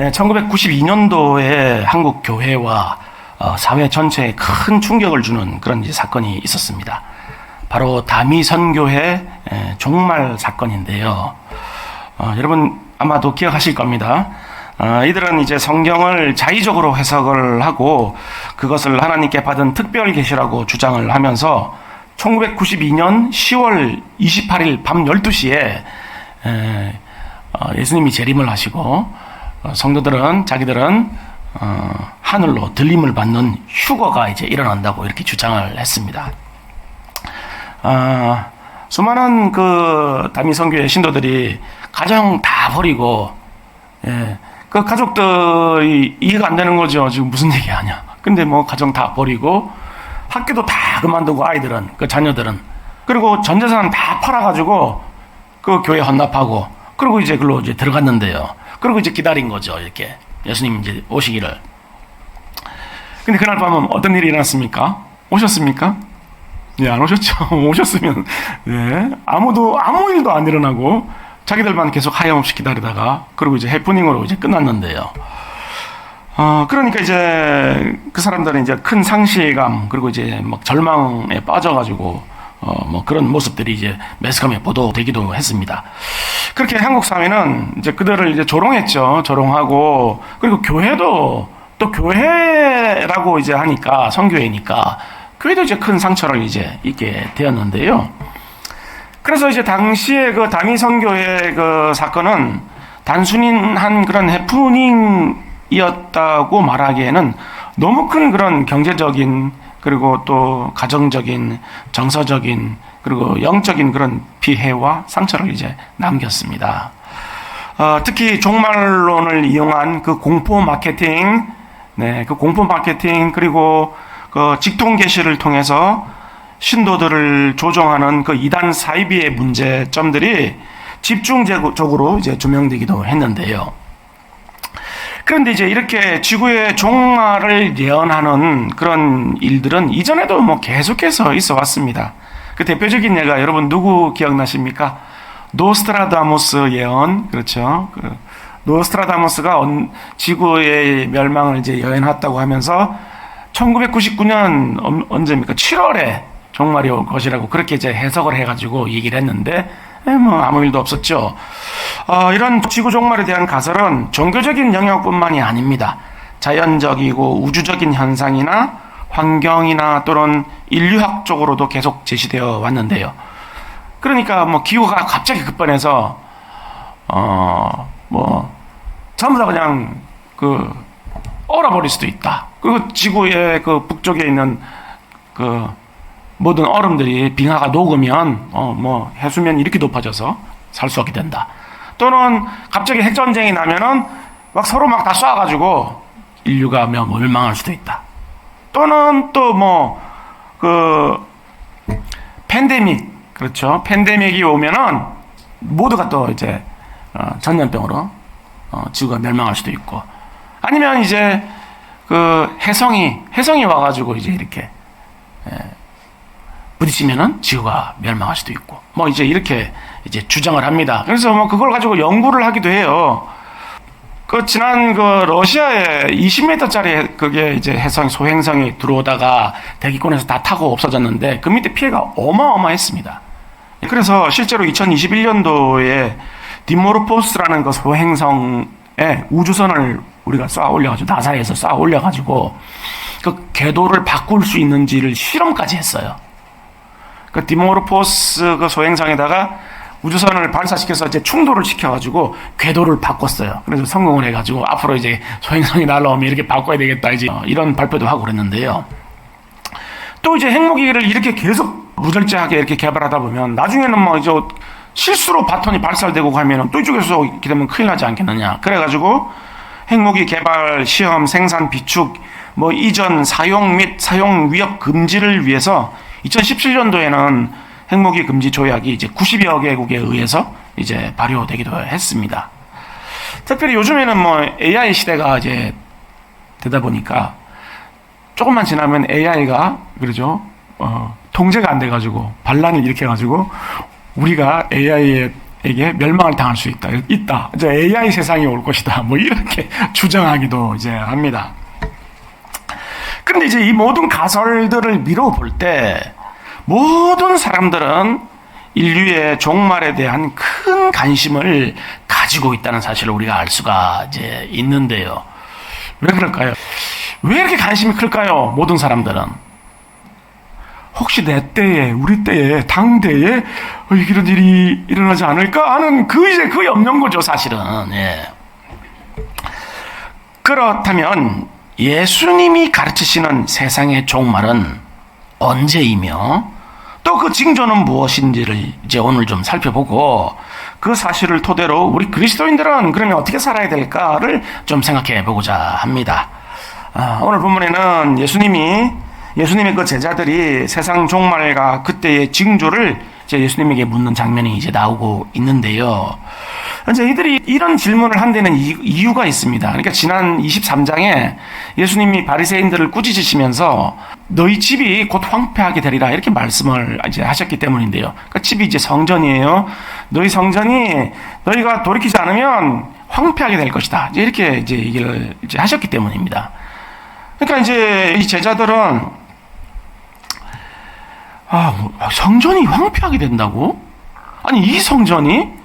네, 1992년도에 한국 교회와 사회 전체에 큰 충격을 주는 그런 이제 사건이 있었습니다. 바로 다미선교회 종말 사건인데요. 여러분 아마도 기억하실 겁니다. 이들은 이제 성경을 자의적으로 해석을 하고 그것을 하나님께 받은 특별 계시라고 주장을 하면서 1992년 10월 28일 밤 12시에 예수님이 재림을 하시고 성도들은 자기들은 하늘로 들림을 받는 휴거가 이제 일어난다고 이렇게 주장을 했습니다. 수많은 그 다미선교회 신도들이 가정 다 버리고, 그 가족들이 이해가 안 되는 거죠. 지금 무슨 얘기 하냐. 근데 뭐 가정 다 버리고 학교도 다 그만두고 아이들은, 그 자녀들은, 그리고 전 재산 다 팔아가지고 그 교회 헌납하고, 그리고 이제 글로 이제 들어갔는데요. 그리고 이제 기다린 거죠. 이렇게 예수님 이제 오시기를. 근데 그날 밤은 어떤 일이 일어났습니까? 오셨습니까? 네, 안 오셨죠. 오셨으면, 네, 아무 일도 안 일어나고 자기들만 계속 하염없이 기다리다가, 그리고 이제 해프닝으로 이제 끝났는데요. 그러니까 이제 그 사람들은 이제 큰 상실감, 그리고 이제 막 절망에 빠져가지고, 뭐 그런 모습들이 이제 매스컴에 보도되기도 했습니다. 그렇게 한국 사회는 이제 그들을 이제 조롱했죠. 조롱하고, 그리고 교회도 또 교회라고 이제 하니까, 선교회니까, 교회도 이제 큰 상처를 이제 입게 되었는데요. 그래서 이제 당시에 그 다미선교회 그 사건은 단순히 한 그런 해프닝이었다고 말하기에는 너무 큰 그런 경제적인, 그리고 또 가정적인, 정서적인, 그리고 영적인 그런 피해와 상처를 이제 남겼습니다. 특히 종말론을 이용한 그 공포 마케팅, 그 공포 마케팅, 그리고 그 직통 계시를 통해서 신도들을 조종하는 그 이단 사이비의 문제점들이 집중적으로 이제 조명되기도 했는데요. 그런데 이제 이렇게 지구의 종말을 예언하는 그런 일들은 이전에도 뭐 계속해서 있어 왔습니다. 그 대표적인 예가 여러분 누구 기억나십니까? 노스트라다무스 예언, 그렇죠? 그 노스트라다무스가 지구의 멸망을 이제 예언했다고 하면서 1999년 언제입니까? 7월에 종말이 올 것이라고 그렇게 이제 해석을 해가지고 얘기를 했는데, 뭐 아무 일도 없었죠. 이런 지구 종말에 대한 가설은 종교적인 영역뿐만이 아닙니다. 자연적이고 우주적인 현상이나 환경이나 또는 인류학적으로도 계속 제시되어 왔는데요. 그러니까 뭐 기후가 갑자기 급변해서 뭐 전부 다 그냥 얼어버릴 수도 있다. 그리고 지구의 그 북쪽에 있는 그 모든 얼음들이 빙하가 녹으면 뭐 해수면이 이렇게 높아져서 살 수 없게 된다. 또는 갑자기 핵전쟁이 나면은 막 서로 막 다 쏴가지고 인류가 멸망할 수도 있다. 또는 또 뭐 팬데믹, 그렇죠? 팬데믹이 오면은 모두가 또 이제 전염병으로 지구가 멸망할 수도 있고, 아니면 이제 그 혜성이 와가지고 이제 이렇게 부딪히면은 지구가 멸망할 수도 있고, 뭐 이제 이렇게 이제 주장을 합니다. 그래서 뭐 그걸 가지고 연구를 하기도 해요. 그 지난 그 러시아에 20m짜리 그게 이제 소행성이 들어오다가 대기권에서 다 타고 없어졌는데 그 밑에 피해가 어마어마했습니다. 그래서 실제로 2021년도에 디모르포스라는 그 소행성에 우주선을 우리가 쏴 올려가지고, 나사에서 쏴 올려가지고 그 궤도를 바꿀 수 있는지를 실험까지 했어요. 그 디모르포스 그 소행성에다가 우주선을 발사시켜서 이제 충돌을 시켜가지고 궤도를 바꿨어요. 그래서 성공을 해가지고 앞으로 이제 소행성이 날아오면 이렇게 바꿔야 되겠다, 이제 이런 발표도 하고 그랬는데요. 또 이제 핵무기를 이렇게 계속 무절제하게 이렇게 개발하다 보면 나중에는 뭐 이제 실수로 바톤이 발사되고 가면은 또 이쪽에서 이렇게 되면 큰일 나지 않겠느냐. 그래가지고 핵무기 개발, 시험, 생산, 비축, 뭐 이전, 사용 및 사용 위협 금지를 위해서 2017년도에는 핵무기 금지 조약이 이제 90여 개국에 의해서 이제 발효되기도 했습니다. 특별히 요즘에는 뭐 AI 시대가 이제 되다 보니까 조금만 지나면 AI가, 그러죠, 통제가 안 돼가지고 반란을 일으켜가지고 우리가 AI의 에게 멸망을 당할 수 있다. 이제 AI 세상이 올 것이다. 뭐 이렇게 주장하기도 이제 합니다. 그런데 이제 이 모든 가설들을 미뤄볼 때 모든 사람들은 인류의 종말에 대한 큰 관심을 가지고 있다는 사실을 우리가 알 수가 이제 있는데요. 왜 그럴까요? 왜 이렇게 관심이 클까요? 모든 사람들은. 혹시 내 때에, 우리 때에, 당대에 이런 일이 일어나지 않을까 하는 그 염려인 거죠, 사실은. 예. 그렇다면 예수님이 가르치시는 세상의 종말은 언제이며 또 그 징조는 무엇인지를 이제 오늘 좀 살펴보고 그 사실을 토대로 우리 그리스도인들은 그러면 어떻게 살아야 될까를 좀 생각해 보고자 합니다. 오늘 본문에는 예수님의 그 제자들이 세상 종말과 그때의 징조를 이제 예수님에게 묻는 장면이 이제 나오고 있는데요. 이제 이들이 이런 질문을 한 데는 이유가 있습니다. 그러니까 지난 23장에 예수님이 바리새인들을 꾸짖으시면서 너희 집이 곧 황폐하게 되리라 이렇게 말씀을 이제 하셨기 때문인데요. 그러니까 집이 이제 성전이에요. 너희 성전이 너희가 돌이키지 않으면 황폐하게 될 것이다. 이렇게 이제 얘기를 이제 하셨기 때문입니다. 그러니까 이제 이 제자들은 성전이 황폐하게 된다고? 아니 이 성전이?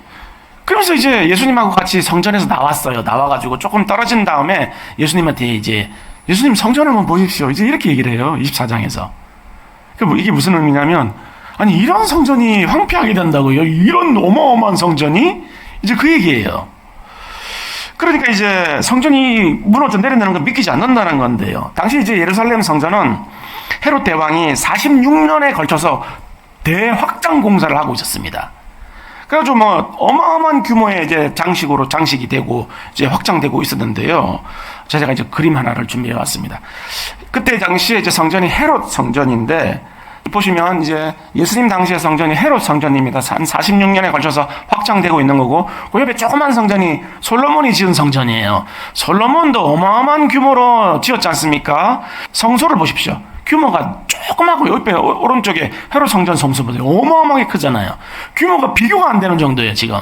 그러면서 이제 예수님하고 같이 성전에서 나왔어요. 나와가지고 조금 떨어진 다음에 예수님한테 이제 예수님 성전을 한번 보십시오. 이제 이렇게 얘기를 해요. 24장에서. 이게 무슨 의미냐면 아니 이런 성전이 황폐하게 된다고요? 이런 어마어마한 성전이? 이제 그 얘기예요. 그러니까 이제 성전이 무너져 내려내는 걸 믿기지 않는다는 건데요. 당시 이제 예루살렘 성전은 헤롯 대왕이 46년에 걸쳐서 대확장 공사를 하고 있었습니다. 그래가지고 뭐 어마어마한 규모의 이제 장식이 되고 이제 확장되고 있었는데요. 제가 이제 그림 하나를 준비해 왔습니다. 그때 당시에 이제 성전이 헤롯 성전인데 보시면 이제 예수님 당시의 성전이 헤롯 성전입니다. 한 46년에 걸쳐서 확장되고 있는 거고 그 옆에 조그만 성전이 솔로몬이 지은 성전이에요. 솔로몬도 어마어마한 규모로 지었지 않습니까? 성소를 보십시오. 규모가 조그맣고 옆에 오른쪽에 헤롯 성전 성소보다 어마어마하게 크잖아요. 규모가 비교가 안 되는 정도예요, 지금.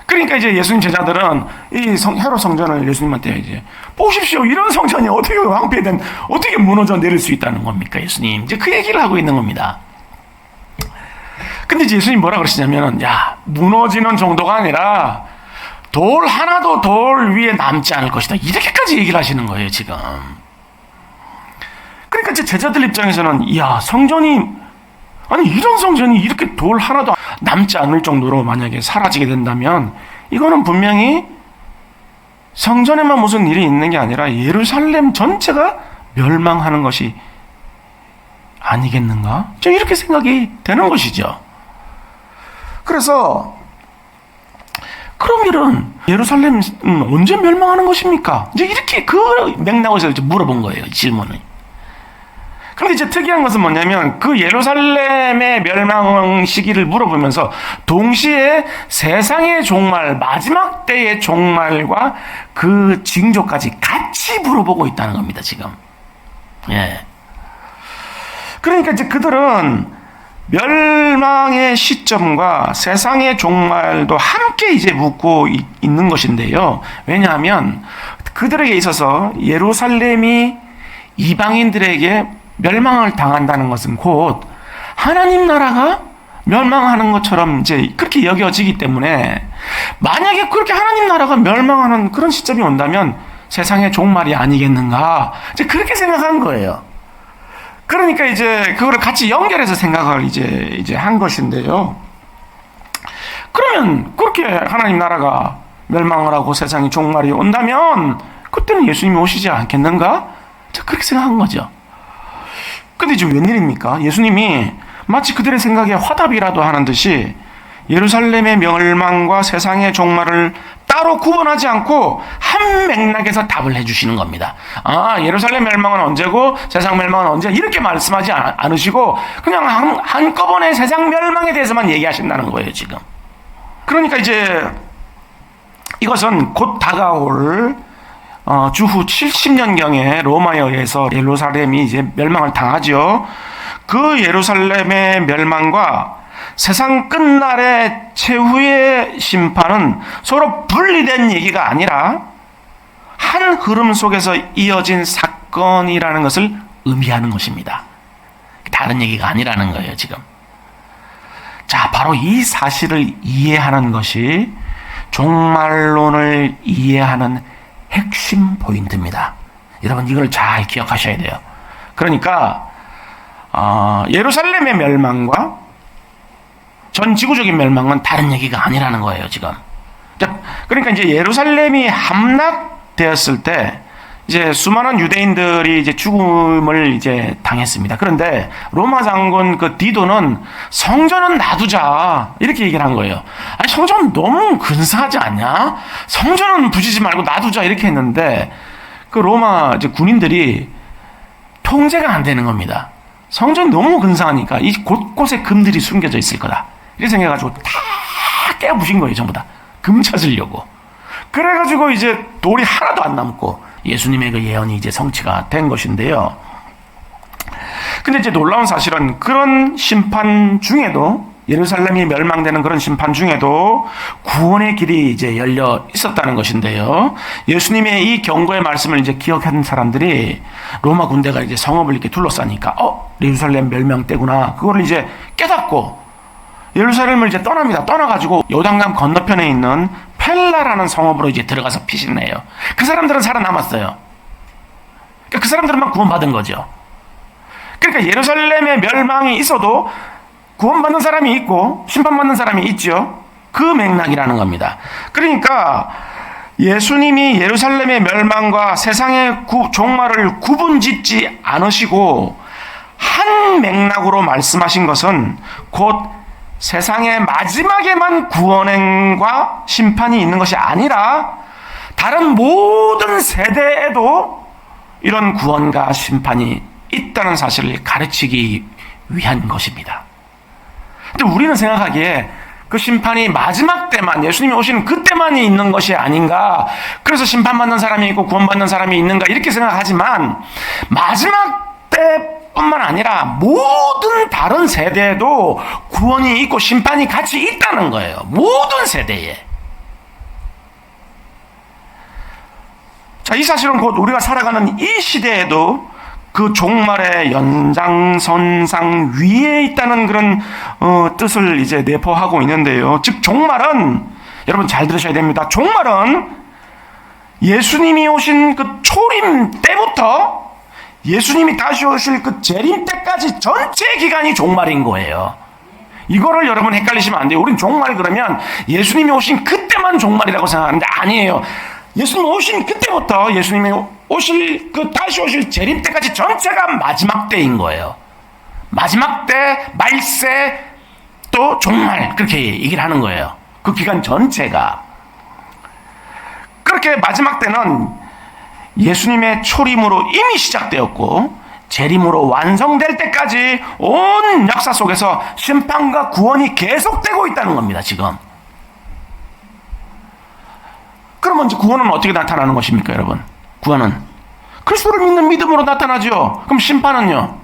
그러니까 이제 예수님 제자들은 이 헤롯 성전을 예수님한테 이제 보십시오. 이런 성전이 어떻게 무너져 내릴 수 있다는 겁니까, 예수님? 이제 그 얘기를 하고 있는 겁니다. 근데 이제 예수님 뭐라 그러시냐면, 무너지는 정도가 아니라 돌 하나도 돌 위에 남지 않을 것이다. 이렇게까지 얘기를 하시는 거예요, 지금. 그러니까 이제 제자들 입장에서는 이런 성전이 이렇게 돌 하나도 남지 않을 정도로 만약에 사라지게 된다면 이거는 분명히 성전에만 무슨 일이 있는 게 아니라 예루살렘 전체가 멸망하는 것이 아니겠는가? 이렇게 생각이 되는 것이죠. 그래서 그러면은 예루살렘은 언제 멸망하는 것입니까? 이제 이렇게 그 맥락에서 이제 물어본 거예요, 질문을. 그런데 이제 특이한 것은 뭐냐면 그 예루살렘의 멸망 시기를 물어보면서 동시에 세상의 종말, 마지막 때의 종말과 그 징조까지 같이 물어보고 있다는 겁니다, 지금. 예. 그러니까 이제 그들은 멸망의 시점과 세상의 종말도 함께 이제 묻고 있는 것인데요. 왜냐하면 그들에게 있어서 예루살렘이 이방인들에게 멸망을 당한다는 것은 곧 하나님 나라가 멸망하는 것처럼 이제 그렇게 여겨지기 때문에 만약에 그렇게 하나님 나라가 멸망하는 그런 시점이 온다면 세상의 종말이 아니겠는가? 이제 그렇게 생각한 거예요. 그러니까 이제 그거를 같이 연결해서 생각을 이제 한 것인데요. 그러면 그렇게 하나님 나라가 멸망을 하고 세상의 종말이 온다면 그때는 예수님이 오시지 않겠는가? 그렇게 생각한 거죠. 근데 지금 웬일입니까? 예수님이 마치 그들의 생각에 화답이라도 하는 듯이 예루살렘의 멸망과 세상의 종말을 따로 구분하지 않고 한 맥락에서 답을 해주시는 겁니다. 예루살렘 멸망은 언제고 세상 멸망은 언제 이렇게 말씀하지 않으시고 그냥 한꺼번에 세상 멸망에 대해서만 얘기하신다는 거예요, 지금. 그러니까 이제 이것은 곧 다가올 주후 70년경에 로마에 의해서 예루살렘이 이제 멸망을 당하죠. 그 예루살렘의 멸망과 세상 끝날의 최후의 심판은 서로 분리된 얘기가 아니라 한 흐름 속에서 이어진 사건이라는 것을 의미하는 것입니다. 다른 얘기가 아니라는 거예요, 지금. 자, 바로 이 사실을 이해하는 것이 종말론을 이해하는 핵심 포인트입니다. 여러분, 이걸 잘 기억하셔야 돼요. 그러니까 예루살렘의 멸망과 전 지구적인 멸망은 다른 얘기가 아니라는 거예요, 지금. 그러니까 이제 예루살렘이 함락되었을 때 이제 수많은 유대인들이 이제 죽음을 이제 당했습니다. 그런데 로마 장군 그 디도는 성전은 놔두자 이렇게 얘기를 한 거예요. 아니, 성전 너무 근사하지 않냐? 성전은 부시지 말고 놔두자 이렇게 했는데 그 로마 이제 군인들이 통제가 안 되는 겁니다. 성전이 너무 근사하니까 이 곳곳에 금들이 숨겨져 있을 거다. 이렇게 생각해가지고 다 깨부신 거예요, 전부 다. 금 찾으려고. 그래가지고 이제 돌이 하나도 안 남고 예수님의 그 예언이 이제 성취가 된 것인데요. 근데 이제 놀라운 사실은 그런 심판 중에도, 예루살렘이 멸망되는 그런 심판 중에도 구원의 길이 이제 열려 있었다는 것인데요. 예수님의 이 경고의 말씀을 이제 기억하는 사람들이 로마 군대가 이제 성읍을 이렇게 둘러싸니까 예루살렘 멸망 때구나. 그거를 이제 깨닫고 예루살렘을 이제 떠납니다. 떠나가지고 요단강 건너편에 있는 펠라라는 성읍으로 이제 들어가서 피신해요. 그 사람들은 살아남았어요. 그 사람들만 구원받은 거죠. 그러니까 예루살렘의 멸망이 있어도 구원받는 사람이 있고 심판받는 사람이 있죠. 그 맥락이라는 겁니다. 그러니까 예수님이 예루살렘의 멸망과 세상의 종말을 구분짓지 않으시고 한 맥락으로 말씀하신 것은 곧 세상의 마지막에만 구원과 심판이 있는 것이 아니라 다른 모든 세대에도 이런 구원과 심판이 있다는 사실을 가르치기 위한 것입니다. 근데 우리는 생각하기에 그 심판이 마지막 때만, 예수님이 오시는 그때만이 있는 것이 아닌가, 그래서 심판받는 사람이 있고 구원받는 사람이 있는가 이렇게 생각하지만 마지막 때뿐만 아니라 모든 다른 세대에도 구원이 있고 심판이 같이 있다는 거예요. 모든 세대에. 자, 이 사실은 곧 우리가 살아가는 이 시대에도 그 종말의 연장선상 위에 있다는 그런 뜻을 이제 내포하고 있는데요. 즉 종말은, 여러분 잘 들으셔야 됩니다. 종말은 예수님이 오신 그 초림 때부터 예수님이 다시 오실 그 재림 때까지 전체 기간이 종말인 거예요. 이거를 여러분 헷갈리시면 안 돼요. 우린 종말 그러면 예수님이 오신 그때만 종말이라고 생각하는데 아니에요. 예수님이 오신 그때부터 예수님이 오실 그 다시 오실 재림 때까지 전체가 마지막 때인 거예요. 마지막 때, 말세, 또 종말, 그렇게 얘기를 하는 거예요. 그 기간 전체가. 그렇게 마지막 때는 예수님의 초림으로 이미 시작되었고 재림으로 완성될 때까지 온 역사 속에서 심판과 구원이 계속되고 있다는 겁니다, 지금. 그러면 이제 구원은 어떻게 나타나는 것입니까, 여러분? 구원은 그리스도를 믿는 믿음으로 나타나죠. 그럼 심판은요?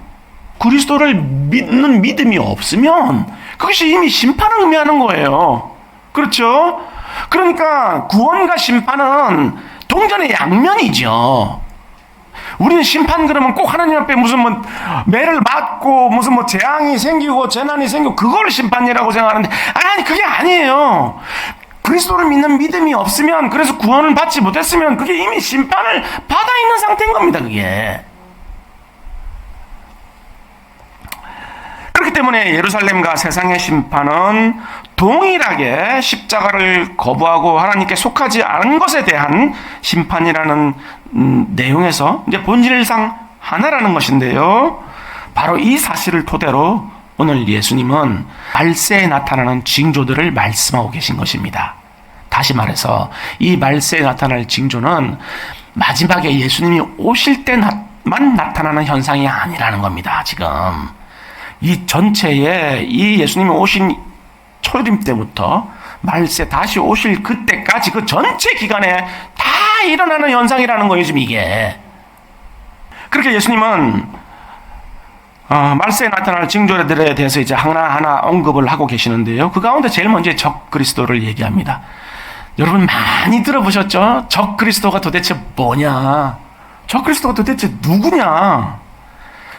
그리스도를 믿는 믿음이 없으면 그것이 이미 심판을 의미하는 거예요. 그렇죠? 그러니까 구원과 심판은 동전의 양면이죠. 우리는 심판 그러면 꼭 하나님 앞에 무슨 매를 맞고 무슨 재앙이 생기고 재난이 생기고 그걸 심판이라고 생각하는데 아니 그게 아니에요. 그리스도를 믿는 믿음이 없으면, 그래서 구원을 받지 못했으면 그게 이미 심판을 받아 있는 상태인 겁니다, 그게. 그렇기 때문에 예루살렘과 세상의 심판은 동일하게 십자가를 거부하고 하나님께 속하지 않은 것에 대한 심판이라는 내용에서 이제 본질상 하나라는 것인데요. 바로 이 사실을 토대로 오늘 예수님은 말세에 나타나는 징조들을 말씀하고 계신 것입니다. 다시 말해서 이 말세에 나타날 징조는 마지막에 예수님이 오실 때만 나타나는 현상이 아니라는 겁니다. 지금 이 전체에 이 예수님이 오신 초림 때부터 말세 다시 오실 그때까지 그 전체 기간에 다 일어나는 현상이라는 거예요, 지금 이게. 그렇게 예수님은 말세에 나타날 징조들에 대해서 이제 하나하나 언급을 하고 계시는데요. 그 가운데 제일 먼저 적 그리스도를 얘기합니다. 여러분 많이 들어보셨죠? 적 그리스도가 도대체 뭐냐? 적 그리스도가 도대체 누구냐?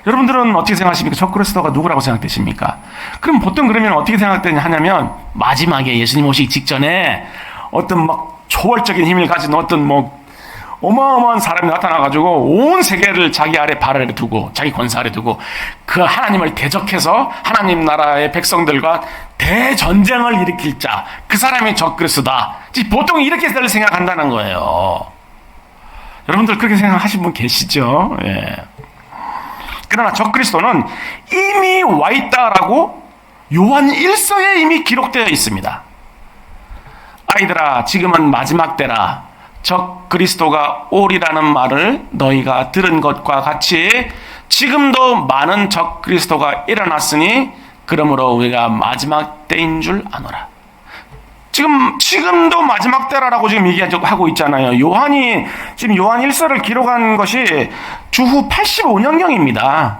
여러분들은 어떻게 생각하십니까? 적 그리스도가 누구라고 생각되십니까? 그럼 보통 그러면 어떻게 생각하냐면 마지막에 예수님 오시기 직전에 어떤 막 초월적인 힘을 가진 어떤 어마어마한 사람이 나타나가지고 온 세계를 자기 아래 발 아래 두고 자기 권세 아래 두고 그 하나님을 대적해서 하나님 나라의 백성들과 대전쟁을 일으킬 자, 그 사람이 적 그리스도다. 보통 이렇게들 생각한다는 거예요. 여러분들 그렇게 생각하신 분 계시죠? 예. 그러나 적 그리스도는 이미 와 있다라고 요한 1서에 이미 기록되어 있습니다. 아이들아, 지금은 마지막 때라. 적 그리스도가 오리라는 말을 너희가 들은 것과 같이 지금도 많은 적 그리스도가 일어났으니 그러므로 우리가 마지막 때인 줄 아노라. 지금도 마지막 때라고 지금 얘기하고 있잖아요. 요한이 지금 요한 1서를 기록한 것이 주후 85년경입니다.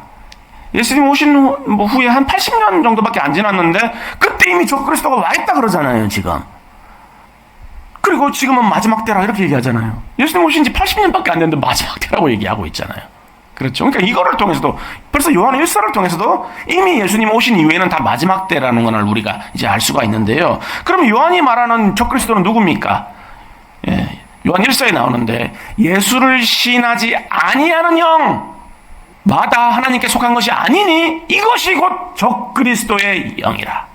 예수님 오신 후에 한 80년 정도밖에 안 지났는데 그때 이미 적 그리스도가 와 있다 그러잖아요, 지금. 그리고 지금은 마지막 때라 이렇게 얘기하잖아요. 예수님 오신 지 80년밖에 안 됐는데 마지막 때라고 얘기하고 있잖아요. 그렇죠. 그러니까 이거를 통해서도 벌써 요한 1서를 통해서도 이미 예수님 오신 이후에는 다 마지막 때라는 걸 우리가 이제 알 수가 있는데요. 그럼 요한이 말하는 적 그리스도는 누굽니까? 예, 요한 1서에 나오는데 예수를 시인하지 아니하는 영마다 하나님께 속한 것이 아니니 이것이 곧 적 그리스도의 영이라.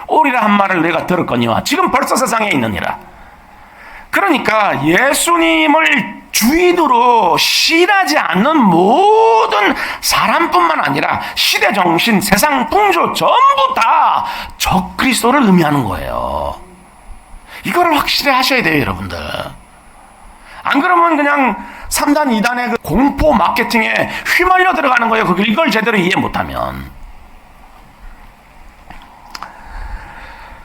오리라 한 말을 내가 들었거니와 지금 벌써 세상에 있느니라. 그러니까 예수님을 주인으로 시인하지 않는 모든 사람뿐만 아니라 시대 정신, 세상 풍조 전부 다 적 그리스도를 의미하는 거예요. 이거를 확실히 하셔야 돼요, 여러분들. 안 그러면 그냥 3단, 2단의 그 공포 마케팅에 휘말려 들어가는 거예요. 이걸 제대로 이해 못하면.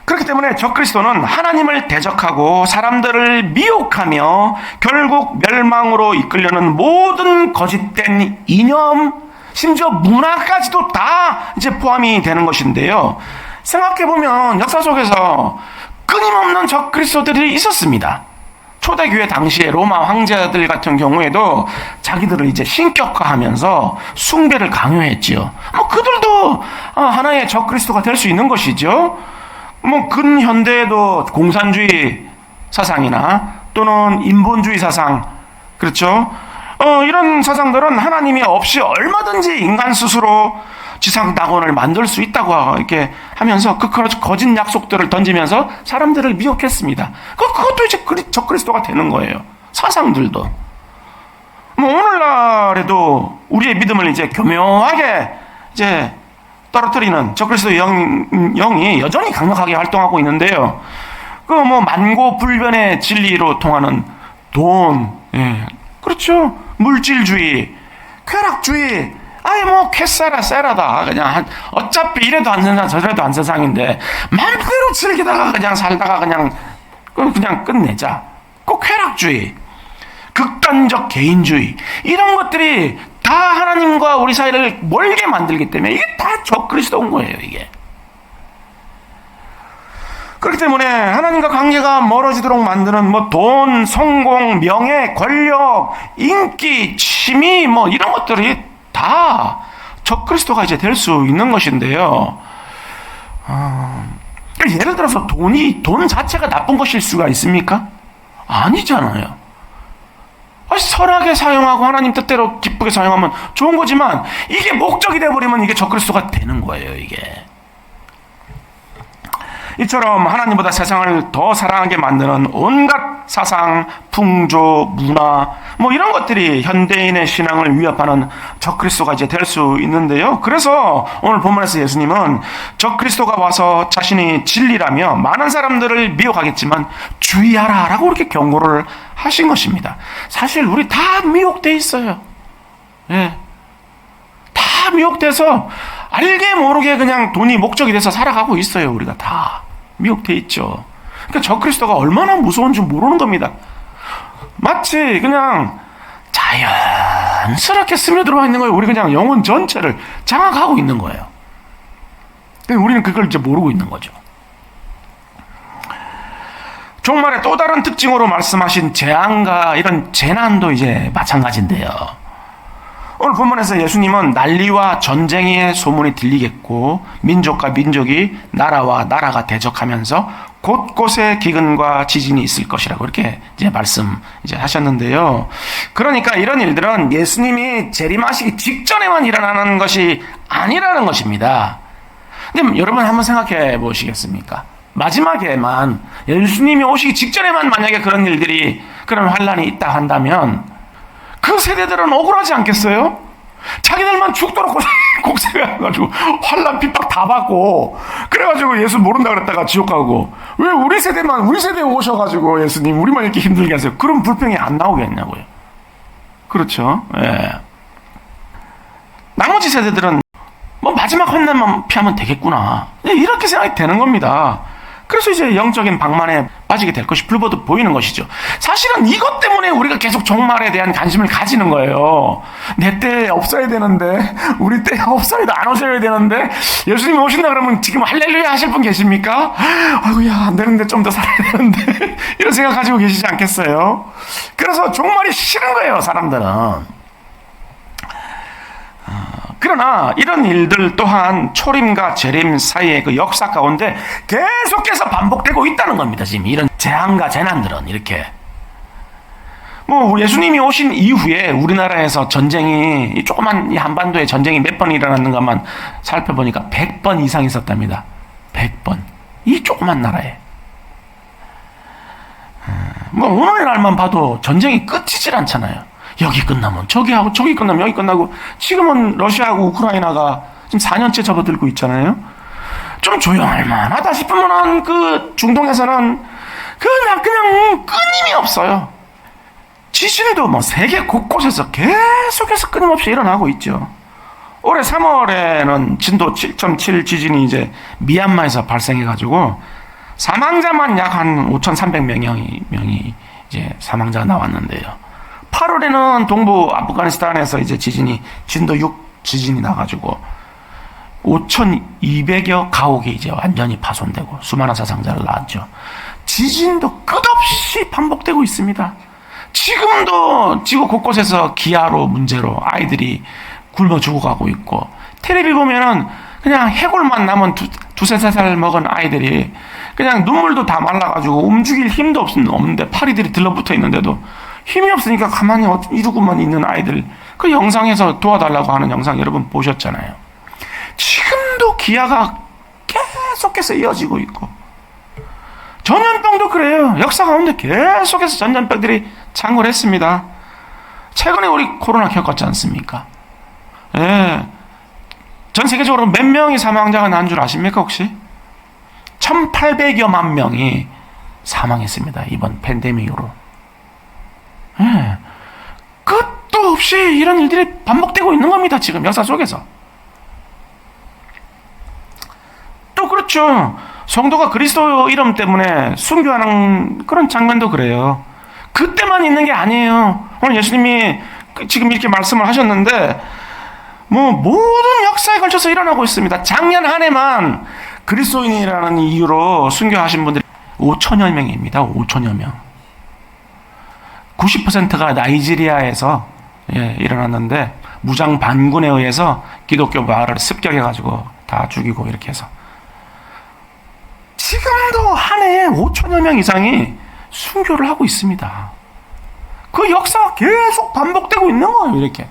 그렇기 때문에 적 그리스도는 하나님을 대적하고 사람들을 미혹하며 결국 멸망으로 이끌려는 모든 거짓된 이념, 심지어 문화까지도 다 이제 포함이 되는 것인데요. 생각해보면 역사 속에서 끊임없는 적 그리스도들이 있었습니다. 초대교회 당시에 로마 황제들 같은 경우에도 자기들을 이제 신격화하면서 숭배를 강요했지요. 그들도 하나의 적 그리스도가 될 수 있는 것이죠. 근현대에도 공산주의 사상이나 또는 인본주의 사상, 그렇죠? 이런 사상들은 하나님이 없이 얼마든지 인간 스스로 지상낙원을 만들 수 있다고 이렇게 하면서 그 거짓 약속들을 던지면서 사람들을 미혹했습니다. 그것도 이제 적 그리스도가 되는 거예요. 사상들도. 오늘날에도 우리의 믿음을 이제 교묘하게 이제 떨어뜨리는 적 그리스도 영이 여전히 강력하게 활동하고 있는데요. 만고불변의 진리로 통하는 돈, 예, 그렇죠. 물질주의, 쾌락주의, 쾌세라다. 그냥 어차피 이래도 안 세상, 저래도 안 세상인데 맘대로 즐기다가 그냥 살다가 그냥 끝내자. 꼭 쾌락주의, 극단적 개인주의, 이런 것들이 다 하나님과 우리 사이를 멀게 만들기 때문에 이게 다 적 그리스도인 거예요, 이게. 그렇기 때문에 하나님과 관계가 멀어지도록 만드는 돈, 성공, 명예, 권력, 인기, 취미 이런 것들이 다 적 그리스도가 이제 될 수 있는 것인데요. 예를 들어서 돈 자체가 나쁜 것일 수가 있습니까? 아니잖아요. 선하게 사용하고 하나님 뜻대로 기쁘게 사용하면 좋은 거지만 이게 목적이 되어버리면 이게 적 그리스도가 되는 거예요, 이게. 이처럼 하나님보다 세상을 더 사랑하게 만드는 온갖 사상, 풍조, 문화 이런 것들이 현대인의 신앙을 위협하는 적 그리스도가 이제 될 수 있는데요. 그래서 오늘 본문에서 예수님은 적 그리스도가 와서 자신이 진리라며 많은 사람들을 미혹하겠지만 주의하라라고 이렇게 경고를 하신 것입니다. 사실 우리 다 미혹돼 있어요. 예. 다 미혹돼서 알게 모르게 그냥 돈이 목적이 돼서 살아가고 있어요. 우리가 다 미혹돼 있죠. 그러니까 적 그리스도가 얼마나 무서운 줄 모르는 겁니다. 마치 그냥 자연 자연스럽게 스며들어와 있는 거예요. 우리 그냥 영혼 전체를 장악하고 있는 거예요. 우리는 그걸 이제 모르고 있는 거죠. 종말의 또 다른 특징으로 말씀하신 재앙과 이런 재난도 이제 마찬가지인데요. 오늘 본문에서 예수님은 난리와 전쟁의 소문이 들리겠고 민족과 민족이 나라와 나라가 대적하면서 곳곳에 기근과 지진이 있을 것이라고 이렇게 이제 말씀 이제 하셨는데요. 그러니까 이런 일들은 예수님이 재림하시기 직전에만 일어나는 것이 아니라는 것입니다. 근데 여러분 한번 생각해 보시겠습니까? 마지막에만 예수님이 오시기 직전에만 만약에 그런 일들이 그런 환란이 있다 한다면 그 세대들은 억울하지 않겠어요? 자기들만 죽도록 곡생해가지고 환란 핍박 다 받고 그래가지고 예수 모른다 그랬다가 지옥 가고 왜 우리 세대에 오셔가지고 예수님 우리만 이렇게 힘들게 하세요? 그럼 불평이 안 나오겠냐고요. 그렇죠. 예. 나머지 세대들은 뭐 마지막 환난만 피하면 되겠구나 이렇게 생각이 되는 겁니다. 그래서 이제 영적인 방만에 빠지게 될 것이 불보듯 보이는 것이죠. 사실은 이것 때문에 우리가 계속 종말에 대한 관심을 가지는 거예요. 내 때 없어야 되는데 우리 때 없어야도 안 오셔야 되는데 예수님이 오신다 그러면 지금 할렐루야 하실 분 계십니까? 아이고야 안 되는데 좀 더 살아야 되는데 이런 생각 가지고 계시지 않겠어요? 그래서 종말이 싫은 거예요 사람들은. 그러나 이런 일들 또한 초림과 재림 사이의 그 역사 가운데 계속해서 반복되고 있다는 겁니다. 지금 이런 재앙과 재난들은 이렇게 뭐 예수님이 오신 이후에 우리나라에서 전쟁이 이 조그만 이 한반도에 전쟁이 몇 번 일어났는 것만 살펴보니까 100번 이상 있었답니다. 100번. 이 조그만 나라에. 뭐 오늘날만 봐도 전쟁이 끝이질 않잖아요. 여기 끝나면 저기 하고 저기 끝나면 여기 끝나고 지금은 러시아하고 우크라이나가 지금 4년째 접어들고 있잖아요. 좀 조용할 만하다 싶으면 그 중동에서는 그냥 끊임이 없어요. 지진도 뭐 세계 곳곳에서 계속해서 끊임없이 일어나고 있죠. 올해 3월에는 진도 7.7 지진이 이제 미얀마에서 발생해가지고 사망자만 약 한 5,300명이 이제 사망자가 나왔는데요. 8월에는 동부 아프가니스탄에서 이제 진도 6 지진이 나가지고 5,200여 가옥이 이제 완전히 파손되고 수많은 사상자를 낳았죠. 지진도 끝없이 반복되고 있습니다. 지금도 지구 곳곳에서 기아로 문제로 아이들이 굶어 죽어가고 있고 텔레비 보면은 그냥 해골만 남은 두세 살 먹은 아이들이 그냥 눈물도 다 말라가지고 움직일 힘도 없는데 파리들이 들러붙어 있는데도 힘이 없으니까 가만히 이러고만 있는 아이들 그 영상에서 도와달라고 하는 영상 여러분 보셨잖아요. 지금도 기아가 계속해서 이어지고 있고 전염병도 그래요. 역사 가운데 계속해서 전염병들이 창궐 했습니다. 최근에 우리 코로나 겪었지 않습니까? 예. 전 세계적으로 몇 명이 사망자가 난 줄 아십니까 혹시? 1,800여만 명이 사망했습니다. 이번 팬데믹으로. 예. 끝도 없이 이런 일들이 반복되고 있는 겁니다. 지금 역사 속에서. 또 그렇죠. 성도가 그리스도 이름 때문에 순교하는 그런 장면도 그래요. 그때만 있는 게 아니에요. 오늘 예수님이 지금 이렇게 말씀을 하셨는데 뭐 모든 역사에 걸쳐서 일어나고 있습니다. 작년 한 해만 그리스도인이라는 이유로 순교하신 분들이 5천여 명입니다. 5천여 명. 90%가 나이지리아에서 일어났는데 무장 반군에 의해서 기독교 마을을 습격해가지고 다 죽이고 이렇게 해서 지금도 한 해에 5천여 명 이상이 순교를 하고 있습니다. 그 역사가 계속 반복되고 있는 거예요. 이렇게.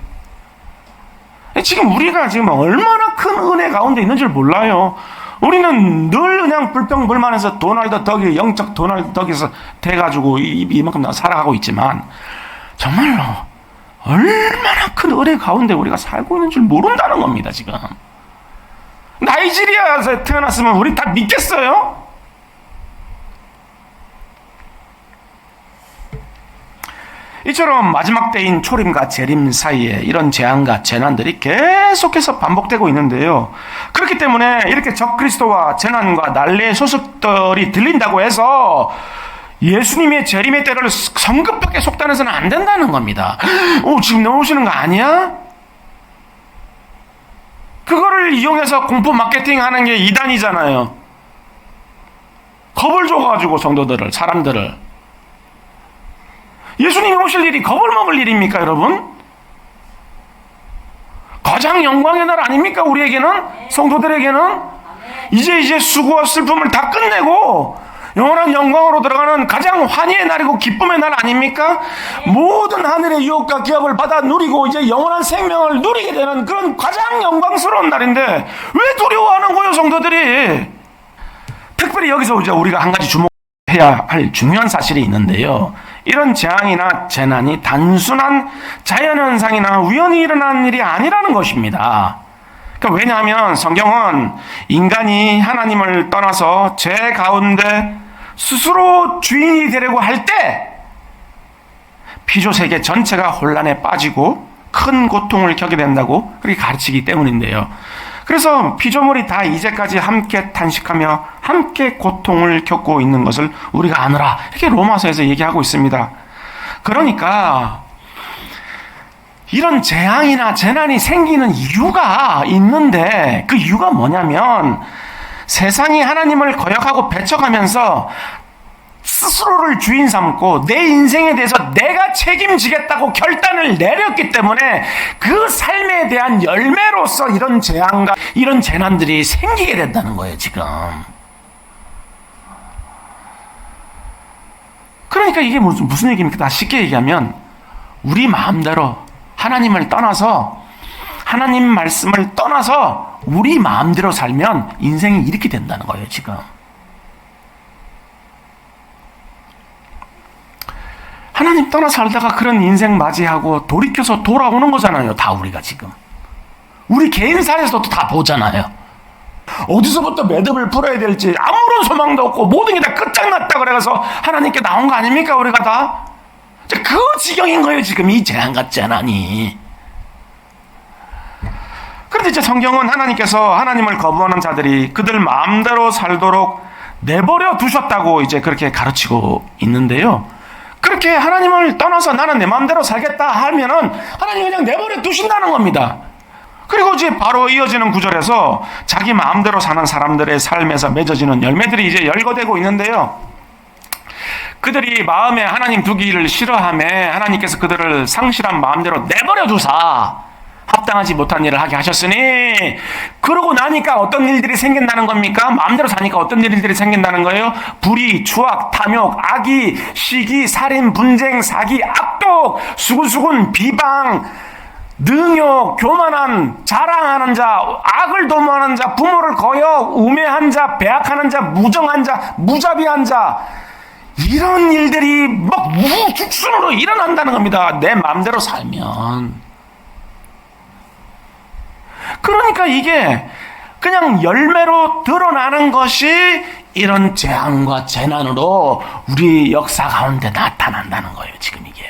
지금 우리가 지금 얼마나 큰 은혜 가운데 있는 줄 몰라요. 우리는 늘 그냥 불평불만해서 도널드 덕이 영적 도널드 덕에서 돼가지고 이만큼 살아가고 있지만 정말로 얼마나 큰 은혜 가운데 우리가 살고 있는 줄 모른다는 겁니다. 지금 나이지리아에서 태어났으면 우리 다 믿겠어요? 이처럼 마지막 때인 초림과 재림 사이에 이런 재앙과 재난들이 계속해서 반복되고 있는데요. 그렇기 때문에 이렇게 적그리스도와 재난과 난리의 소식들이 들린다고 해서 예수님의 재림의 때를 성급하게 속단해서는 안 된다는 겁니다. 지금 넘으시는 거 아니야? 그거를 이용해서 공포 마케팅 하는 게 이단이잖아요. 겁을 줘가지고 성도들을, 사람들을. 예수님이 오실 일이 겁을 먹을 일입니까, 여러분? 가장 영광의 날 아닙니까, 우리에게는? 성도들에게는? 이제 수고와 슬픔을 다 끝내고 영원한 영광으로 들어가는 가장 환희의 날이고 기쁨의 날 아닙니까? 모든 하늘의 유혹과 기업을 받아 누리고 이제 영원한 생명을 누리게 되는 그런 가장 영광스러운 날인데 왜 두려워하는 거예요, 성도들이? 특별히 여기서 이제 우리가 한 가지 주목해야 할 중요한 사실이 있는데요. 이런 재앙이나 재난이 단순한 자연현상이나 우연히 일어난 일이 아니라는 것입니다. 왜냐하면 성경은 인간이 하나님을 떠나서 죄 가운데 스스로 주인이 되려고 할 때 피조세계 전체가 혼란에 빠지고 큰 고통을 겪게 된다고 그렇게 가르치기 때문인데요. 그래서 피조물이 다 이제까지 함께 탄식하며 함께 고통을 겪고 있는 것을 우리가 아노라, 이렇게 로마서에서 얘기하고 있습니다. 그러니까 이런 재앙이나 재난이 생기는 이유가 있는데 그 이유가 뭐냐면 세상이 하나님을 거역하고 배척하면서 스스로를 주인 삼고 내 인생에 대해서 내가 책임지겠다고 결단을 내렸기 때문에 그 삶에 대한 열매로서 이런 재앙과 이런 재난들이 생기게 된다는 거예요, 지금. 그러니까 이게 무슨 얘기입니까? 쉽게 얘기하면 우리 마음대로 하나님을 떠나서, 하나님 말씀을 떠나서 우리 마음대로 살면 인생이 이렇게 된다는 거예요, 지금. 하나님 떠나 살다가 그런 인생 맞이하고 돌이켜서 돌아오는 거잖아요, 다 우리가 지금. 우리 개인사에서도 다 보잖아요. 어디서부터 매듭을 풀어야 될지 아무런 소망도 없고 모든 게 다 끝장났다 그래서 하나님께 나온 거 아닙니까, 우리가 다? 그 지경인 거예요, 지금 이 재앙 같지 않으니. 그런데 이제 성경은 하나님께서 하나님을 거부하는 자들이 그들 마음대로 살도록 내버려 두셨다고 이제 그렇게 가르치고 있는데요. 그렇게 하나님을 떠나서 나는 내 마음대로 살겠다 하면은 하나님 그냥 내버려 두신다는 겁니다. 그리고 이제 바로 이어지는 구절에서 자기 마음대로 사는 사람들의 삶에서 맺어지는 열매들이 이제 열거되고 있는데요. 그들이 마음에 하나님 두기를 싫어하며 하나님께서 그들을 상실한 마음대로 내버려 두사 합당하지 못한 일을 하게 하셨으니, 그러고 나니까 어떤 일들이 생긴다는 겁니까? 마음대로 사니까 어떤 일들이 생긴다는 거예요? 불의, 추악, 탐욕, 악의, 시기, 살인, 분쟁, 사기, 악독, 수군수군, 비방, 능욕, 교만한, 자랑하는 자, 악을 도모하는 자, 부모를 거역, 우매한 자, 배악하는 자, 무정한 자, 무자비한 자, 이런 일들이 막 무죽순으로 일어난다는 겁니다, 내 마음대로 살면. 그러니까 이게 그냥 열매로 드러나는 것이 이런 재앙과 재난으로 우리 역사 가운데 나타난다는 거예요, 지금 이게.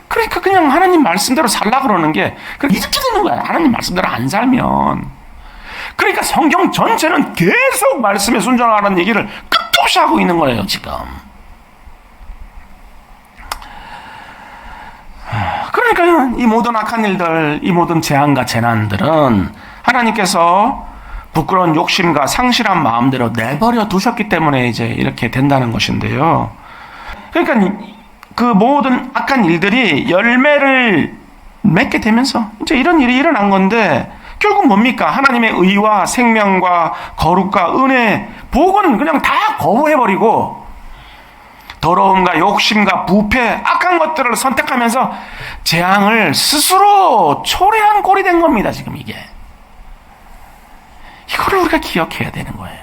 그러니까 그냥 하나님 말씀대로 살라 그러는 게 이렇게 되는 거야, 하나님 말씀대로 안 살면. 그러니까 성경 전체는 계속 말씀에 순종하라는 얘기를 끝도 없이 하고 있는 거예요, 지금. 그러니까 이 모든 악한 일들, 이 모든 재앙과 재난들은 하나님께서 부끄러운 욕심과 상실한 마음대로 내버려 두셨기 때문에 이제 이렇게 된다는 것인데요. 그러니까 그 모든 악한 일들이 열매를 맺게 되면서 이제 이런 일이 일어난 건데, 결국 뭡니까? 하나님의 의와 생명과 거룩과 은혜, 복은 그냥 다 거부해버리고 더러움과 욕심과 부패, 악한 것들을 선택하면서 재앙을 스스로 초래한 꼴이 된 겁니다, 지금 이게. 이거를 우리가 기억해야 되는 거예요.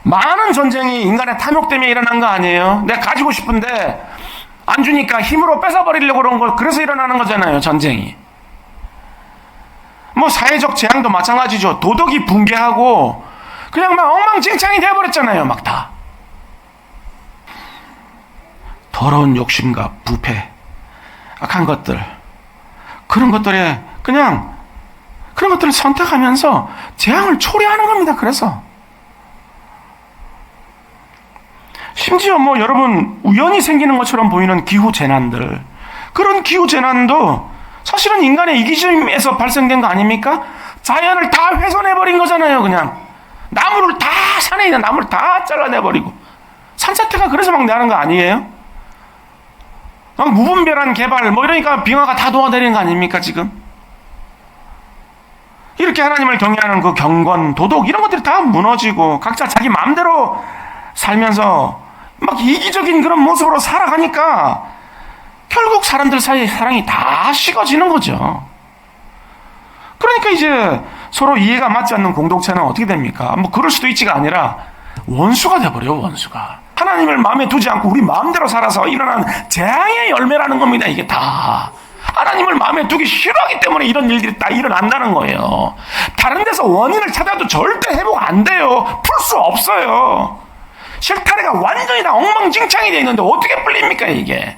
많은 전쟁이 인간의 탐욕 때문에 일어난 거 아니에요? 내가 가지고 싶은데 안 주니까 힘으로 뺏어버리려고 그런 거, 그래서 일어나는 거잖아요, 전쟁이. 뭐 사회적 재앙도 마찬가지죠. 도덕이 붕괴하고 그냥 막 엉망진창이 되어버렸잖아요, 막 다. 더러운 욕심과 부패, 악한 것들, 그런 것들에 그냥 그런 것들을 선택하면서 재앙을 초래하는 겁니다. 그래서 심지어 뭐 여러분 우연히 생기는 것처럼 보이는 기후 재난들, 그런 기후 재난도 사실은 인간의 이기심에서 발생된 거 아닙니까? 자연을 다 훼손해버린 거잖아요. 그냥 나무를 다, 산에 있는 나무를 다 잘라내버리고, 산사태가 그래서 막 나는 거 아니에요? 무분별한 개발 뭐 이러니까 빙하가 다 녹아내리는 거 아닙니까 지금? 이렇게 하나님을 경외하는 그 경건, 도덕 이런 것들이 다 무너지고 각자 자기 마음대로 살면서 막 이기적인 그런 모습으로 살아가니까 결국 사람들 사이의 사랑이 다 식어지는 거죠. 그러니까 이제 서로 이해가 맞지 않는 공동체는 어떻게 됩니까? 뭐 그럴 수도 있지가 아니라 원수가 돼버려요. 원수가. 하나님을 마음에 두지 않고 우리 마음대로 살아서 일어난 재앙의 열매라는 겁니다. 이게 다 하나님을 마음에 두기 싫어하기 때문에 이런 일들이 다 일어난다는 거예요. 다른 데서 원인을 찾아도 절대 회복 안 돼요. 풀 수 없어요. 실타래가 완전히 다 엉망진창이 되어 있는데 어떻게 풀립니까 이게?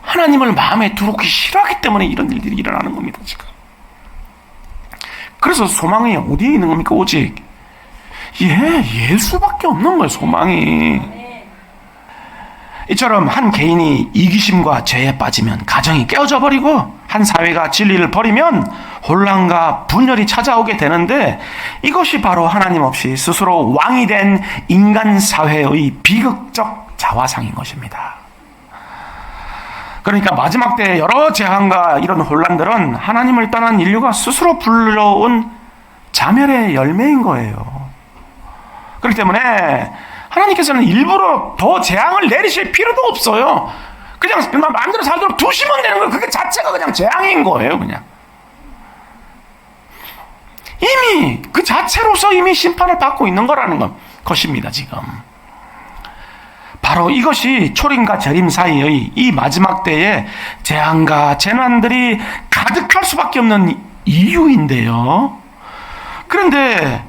하나님을 마음에 두기 싫어하기 때문에 이런 일들이 일어나는 겁니다 지금. 그래서 소망이 어디에 있는 겁니까? 오직 예수밖에 없는 거예요. 소망이. 이처럼 한 개인이 이기심과 죄에 빠지면 가정이 깨어져 버리고 한 사회가 진리를 버리면 혼란과 분열이 찾아오게 되는데, 이것이 바로 하나님 없이 스스로 왕이 된 인간 사회의 비극적 자화상인 것입니다. 그러니까 마지막 때 여러 재앙과 이런 혼란들은 하나님을 떠난 인류가 스스로 불러온 자멸의 열매인 거예요. 그렇기 때문에 하나님께서는 일부러 더 재앙을 내리실 필요도 없어요. 그냥 마음대로 살도록 두시면 되는 거예요. 그게 자체가 그냥 재앙인 거예요. 그냥 이미 그 자체로서 이미 심판을 받고 있는 거라는 것입니다 지금. 바로 이것이 초림과 재림 사이의 이 마지막 때에 재앙과 재난들이 가득할 수밖에 없는 이유인데요. 그런데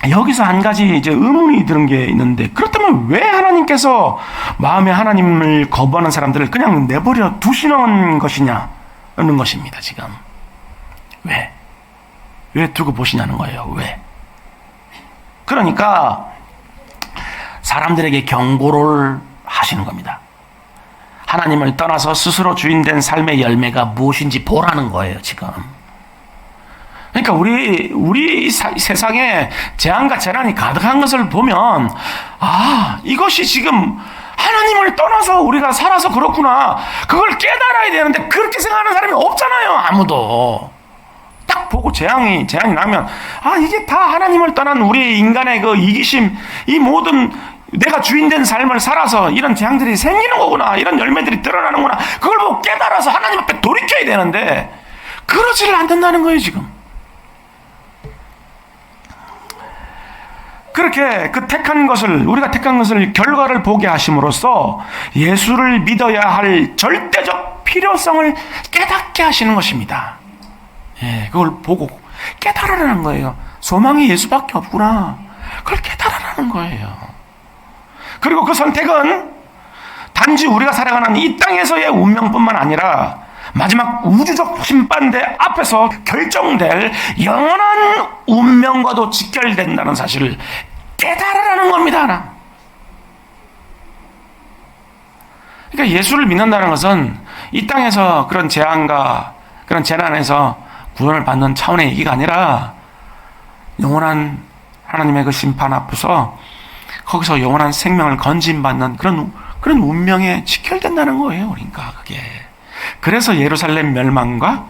여기서 한 가지 이제 의문이 드는 게 있는데, 그렇다면 왜 하나님께서 마음에 하나님을 거부하는 사람들을 그냥 내버려 두시는 것이냐는 것입니다 지금. 왜 두고 보시냐는 거예요. 왜? 그러니까 사람들에게 경고를 하시는 겁니다. 하나님을 떠나서 스스로 주인된 삶의 열매가 무엇인지 보라는 거예요 지금. 그러니까 우리 세상에 재앙과 재난이 가득한 것을 보면, 이것이 지금 하나님을 떠나서 우리가 살아서 그렇구나, 그걸 깨달아야 되는데 그렇게 생각하는 사람이 없잖아요. 아무도. 딱 보고 재앙이 나면 이게 다 하나님을 떠난 우리 인간의 그 이기심, 이 모든 내가 주인된 삶을 살아서 이런 재앙들이 생기는 거구나, 이런 열매들이 드러나는구나, 그걸 보고 깨달아서 하나님 앞에 돌이켜야 되는데 그러지를 않는다는 거예요 지금. 그렇게 우리가 택한 것을 결과를 보게 하심으로써 예수를 믿어야 할 절대적 필요성을 깨닫게 하시는 것입니다. 그걸 보고 깨달으라는 거예요. 소망이 예수밖에 없구나, 그걸 깨달으라는 거예요. 그리고 그 선택은 단지 우리가 살아가는 이 땅에서의 운명뿐만 아니라 마지막 우주적 심판대 앞에서 결정될 영원한 운명과도 직결된다는 사실을 깨달으라는 겁니다. 그러니까 예수를 믿는다는 것은 이 땅에서 그런 재앙과 그런 재난에서 구원을 받는 차원의 얘기가 아니라 영원한 하나님의 그 심판 앞에서 거기서 영원한 생명을 건진받는 그런 운명에 직결된다는 거예요. 그러니까 그게. 그래서 예루살렘 멸망과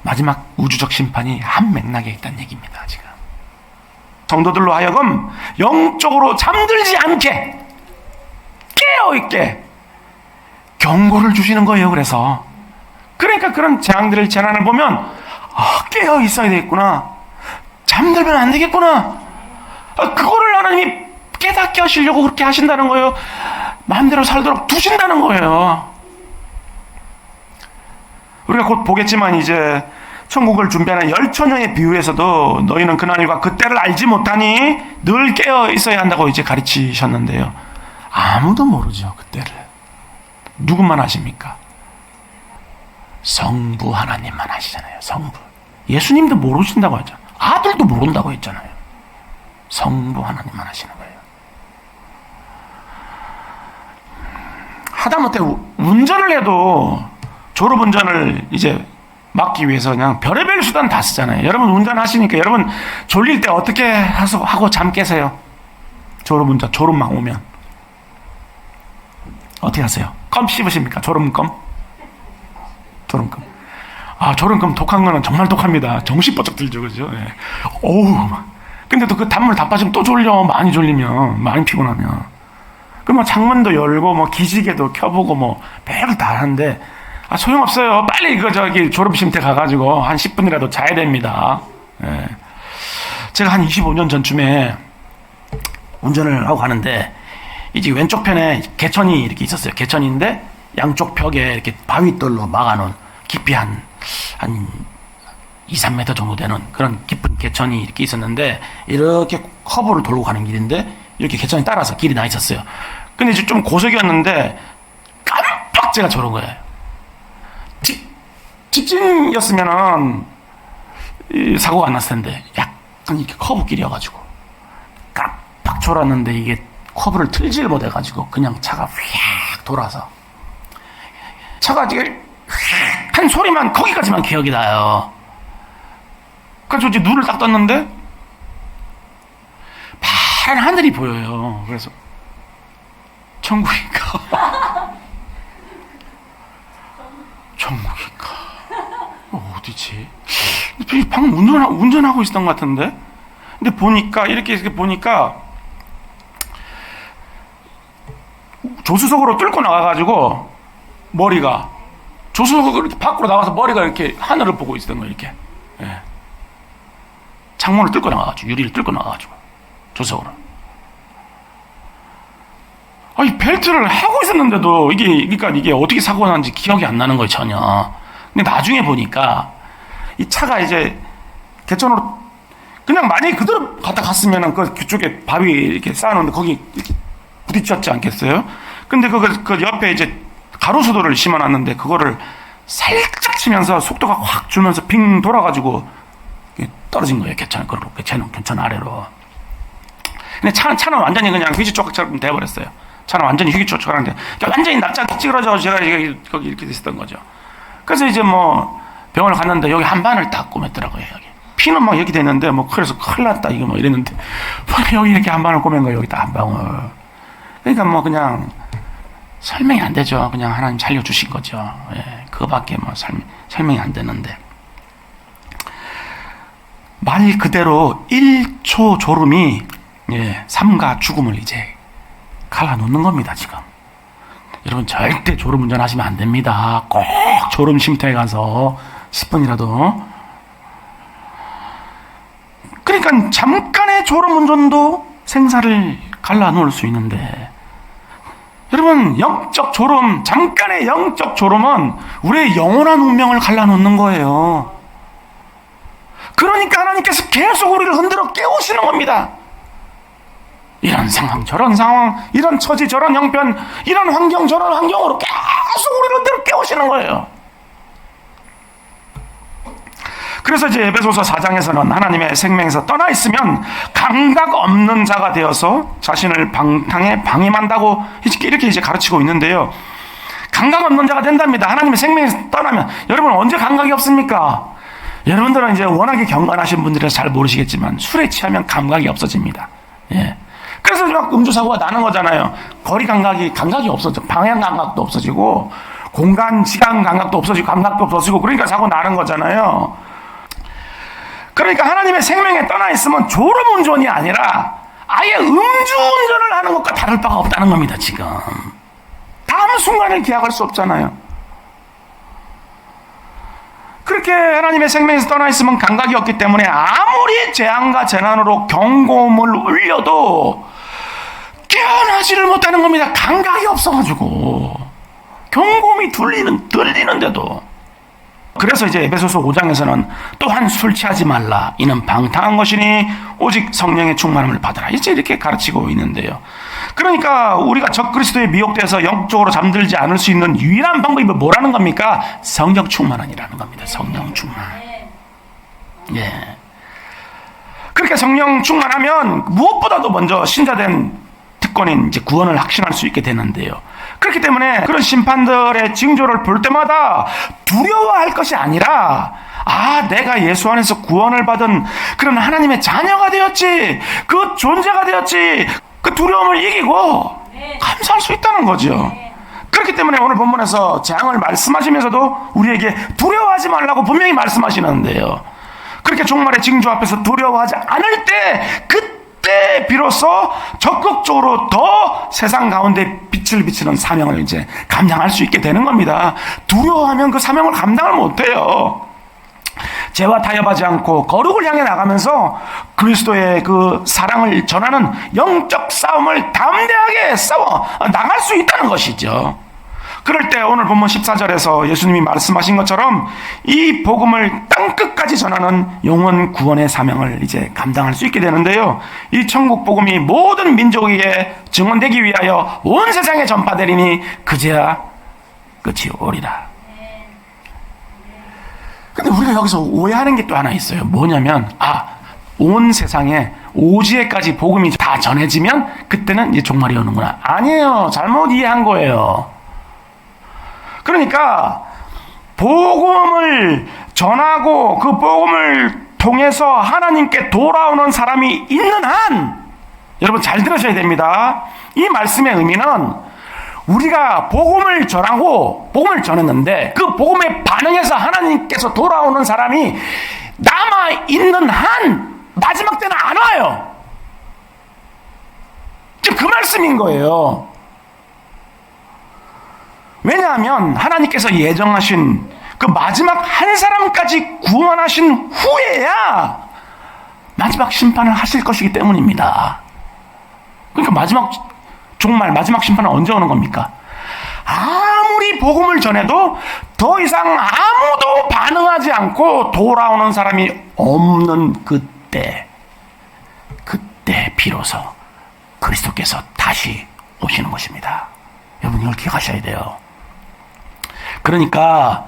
마지막 우주적 심판이 한 맥락에 있다는 얘기입니다 지금. 성도들로 하여금 영적으로 잠들지 않게 깨어있게 경고를 주시는 거예요. 그러니까 그런 재난을 보면 깨어 있어야 되겠구나, 잠들면 안 되겠구나, 그거를 하나님이 깨닫게 하시려고 그렇게 하신다는 거예요. 마음대로 살도록 두신다는 거예요. 우리가 곧 보겠지만 이제 천국을 준비하는 열처녀의 비유에서도 너희는 그날과 그때를 알지 못하니 늘 깨어 있어야 한다고 이제 가르치셨는데요. 아무도 모르죠. 그때를. 누구만 아십니까? 성부 하나님만 아시잖아요. 성부. 예수님도 모르신다고 하죠. 아들도 모른다고 했잖아요. 성부 하나님만 아시는 거예요. 하다못해 운전을 해도 졸음운전을 이제 막기 위해서 그냥 별의별 수단 다 쓰잖아요. 여러분 운전하시니까 여러분 졸릴 때 어떻게 하고 잠 깨세요? 졸음운전, 졸음막 오면 어떻게 하세요? 껌 씹으십니까? 졸음껌? 졸음껌. 아, 졸음껌 독한 거는 정말 독합니다. 정신 번쩍 들죠, 그죠? 예. 어우. 근데 또 그 단물 다 빠지면 또 졸려. 많이 졸리면, 많이 피곤하면. 그럼 뭐 창문도 열고, 뭐 기지개도 켜보고, 뭐 별걸 다 하는데, 아, 소용없어요. 빨리 저기 졸음쉼터 가가지고 한 10분이라도 자야 됩니다. 예. 제가 한 25년 전쯤에 운전을 하고 가는데, 이제 왼쪽 편에 개천이 이렇게 있었어요. 개천인데, 양쪽 벽에 이렇게 바위돌로 막아놓은 깊이 한 2, 3m 정도 되는 그런 깊은 개천이 이렇게 있었는데, 이렇게 커브를 돌고 가는 길인데, 이렇게 개천이 따라서 길이 나 있었어요. 근데 이제 좀 고속이었는데, 깜빡 제가 저런 거예요. 직진이었으면은, 사고가 안 났을 텐데, 약간 이렇게 커브길이어가지고, 깜빡 졸았는데, 이게 커브를 틀질 못해가지고, 그냥 차가 휙 돌아서, 차가 지금 한 소리만 거기까지만 기억이 나요. 그래서 이제 눈을 딱 떴는데 파란 하늘이 보여요. 그래서 천국인가? 천국인가? 어디지? 방금 운전하고 있었던 것 같은데? 근데 보니까 이렇게 보니까 조수석으로 뚫고 나가가지고 머리가 조수석으로 이렇게 밖으로 나가서 머리가 이렇게 하늘을 보고 있었던 거예요. 이렇게. 예. 창문을 뚫고 나가가지고 유리를 뚫고 나가가지고 조수석으로. 아니 벨트를 하고 있었는데도 그러니까 이게 어떻게 사고가 난지 기억이 안 나는 거예요 전혀. 근데 나중에 보니까 이 차가 이제 개천으로 그냥 만약에 그대로 갔으면은 그쪽에 바위 이렇게 쌓아놓는데 거기 이렇게 부딪혔지 않겠어요? 근데 그 옆에 이제 가로수도를 심어놨는데 그거를 살짝 치면서 속도가 확 줄면서 빙 돌아가지고 떨어진 거예요. 개천 아래로. 근데 차는 완전히 그냥 휘지조각처럼 돼버렸어요. 차는 완전히 휘지조각하는데 완전히 납작이 찌그러져 제가 거기 이렇게 있었던 거죠. 그래서 이제 뭐 병원을 갔는데 여기 한 반을 딱 꼬맸더라고요. 여기 피는 막 이렇게 됐는데 뭐 그래서 큰일 났다 이거 뭐 이랬는데 여기 이렇게 한 반을 꼬맨 거예요. 여기 딱 한 방울. 그러니까 뭐 그냥 설명이 안 되죠. 그냥 하나님 살려주신 거죠. 예, 그거밖에 뭐 설명이 안 되는데. 말 그대로 1초 졸음이 삶과 죽음을 이제 갈라놓는 겁니다, 지금. 여러분, 절대 졸음 운전하시면 안 됩니다. 꼭 졸음 쉼터에 가서 10분이라도. 그러니까 잠깐의 졸음 운전도 생사를 갈라놓을 수 있는데, 여러분, 영적 졸음, 잠깐의 영적 졸음은 우리의 영원한 운명을 갈라놓는 거예요. 그러니까 하나님께서 계속 우리를 흔들어 깨우시는 겁니다. 이런 상황, 저런 상황, 이런 처지, 저런 형편, 이런 환경, 저런 환경으로 계속 우리를 흔들어 깨우시는 거예요. 그래서 이제 에베소서 4장에서는 하나님의 생명에서 떠나 있으면 감각 없는 자가 되어서 자신을 방탕에 방임한다고 이렇게 이제 가르치고 있는데요. 감각 없는 자가 된답니다. 하나님의 생명에서 떠나면. 여러분 언제 감각이 없습니까? 여러분들은 이제 워낙에 경건하신 분들이라서 잘 모르시겠지만 술에 취하면 감각이 없어집니다. 예. 그래서 막 음주사고가 나는 거잖아요. 거리 감각이 없어져. 방향 감각도 없어지고 공간, 시간 감각도 없어지고 감각도 없어지고 그러니까 사고 나는 거잖아요. 그러니까 하나님의 생명에 떠나 있으면 졸음 운전이 아니라 아예 음주 운전을 하는 것과 다를 바가 없다는 겁니다, 지금. 다음 순간을 기약할 수 없잖아요. 그렇게 하나님의 생명에서 떠나 있으면 감각이 없기 때문에 아무리 재앙과 재난으로 경고음을 울려도 깨어나지를 못하는 겁니다. 감각이 없어가지고. 경고음이 들리는데도. 그래서 이제 에베소서 5장에서는 또한 술 취하지 말라. 이는 방탕한 것이니 오직 성령의 충만함을 받아라. 이제 이렇게 가르치고 있는데요. 그러니까 우리가 적그리스도에 미혹돼서 영적으로 잠들지 않을 수 있는 유일한 방법이 뭐라는 겁니까? 성령 충만함이라는 겁니다. 성령 충만. 예. 그렇게 성령 충만하면 무엇보다도 먼저 신자된 특권인 이제 구원을 확신할 수 있게 되는데요. 그렇기 때문에 그런 심판들의 징조를 볼 때마다 두려워할 것이 아니라, 내가 예수 안에서 구원을 받은 그런 하나님의 자녀가 되었지, 그 존재가 되었지, 그 두려움을 이기고 감사할 수 있다는 거죠. 그렇기 때문에 오늘 본문에서 재앙을 말씀하시면서도 우리에게 두려워하지 말라고 분명히 말씀하시는데요. 그렇게 종말의 징조 앞에서 두려워하지 않을 때, 그때 비로소 적극적으로 더 세상 가운데 빛을 비치는 사명을 이제 감당할 수 있게 되는 겁니다. 두려워하면 그 사명을 감당을 못해요. 죄와 타협하지 않고 거룩을 향해 나가면서 그리스도의 그 사랑을 전하는 영적 싸움을 담대하게 싸워 나갈 수 있다는 것이죠. 그럴 때 오늘 본문 14절에서 예수님이 말씀하신 것처럼 이 복음을 땅끝까지 전하는 영원 구원의 사명을 이제 감당할 수 있게 되는데요. 이 천국 복음이 모든 민족에게 증언되기 위하여 온 세상에 전파되리니 그제야 끝이 오리라. 근데 우리가 여기서 오해하는 게 또 하나 있어요. 뭐냐면, 온 세상에 오지에까지 복음이 다 전해지면 그때는 이제 종말이 오는구나. 아니에요. 잘못 이해한 거예요. 그러니까 복음을 전하고 그 복음을 통해서 하나님께 돌아오는 사람이 있는 한, 여러분 잘 들으셔야 됩니다. 이 말씀의 의미는 우리가 복음을 전하고 복음을 전했는데 그 복음에 반응해서 하나님께서 돌아오는 사람이 남아있는 한 마지막 때는 안 와요. 지금 그 말씀인 거예요. 왜냐하면 하나님께서 예정하신 그 마지막 한 사람까지 구원하신 후에야 마지막 심판을 하실 것이기 때문입니다. 그러니까 마지막 심판은 언제 오는 겁니까? 아무리 복음을 전해도 더 이상 아무도 반응하지 않고 돌아오는 사람이 없는 그때 비로소 그리스도께서 다시 오시는 것입니다. 여러분 이걸 기억하셔야 돼요. 그러니까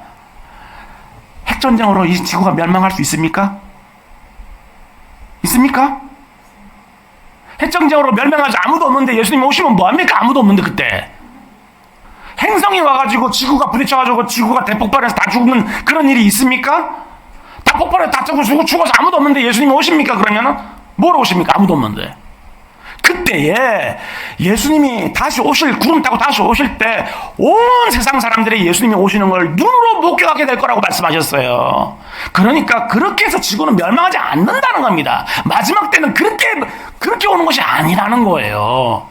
핵전쟁으로 이 지구가 멸망할 수 있습니까? 있습니까? 핵전쟁으로 멸망하지 아무도 없는데 예수님이 오시면 뭐합니까? 아무도 없는데 그때 행성이 와가지고 지구가 부딪혀가지고 지구가 대폭발해서 다 죽는 그런 일이 있습니까? 다 폭발해서 다 죽어서 아무도 없는데 예수님이 오십니까? 그러면은 뭐로 오십니까? 아무도 없는데. 그때에 예수님이 다시 구름 타고 다시 오실 때 온 세상 사람들이 예수님이 오시는 걸 눈으로 목격하게 될 거라고 말씀하셨어요. 그러니까 그렇게 해서 지구는 멸망하지 않는다는 겁니다. 마지막 때는 그렇게 오는 것이 아니라는 거예요.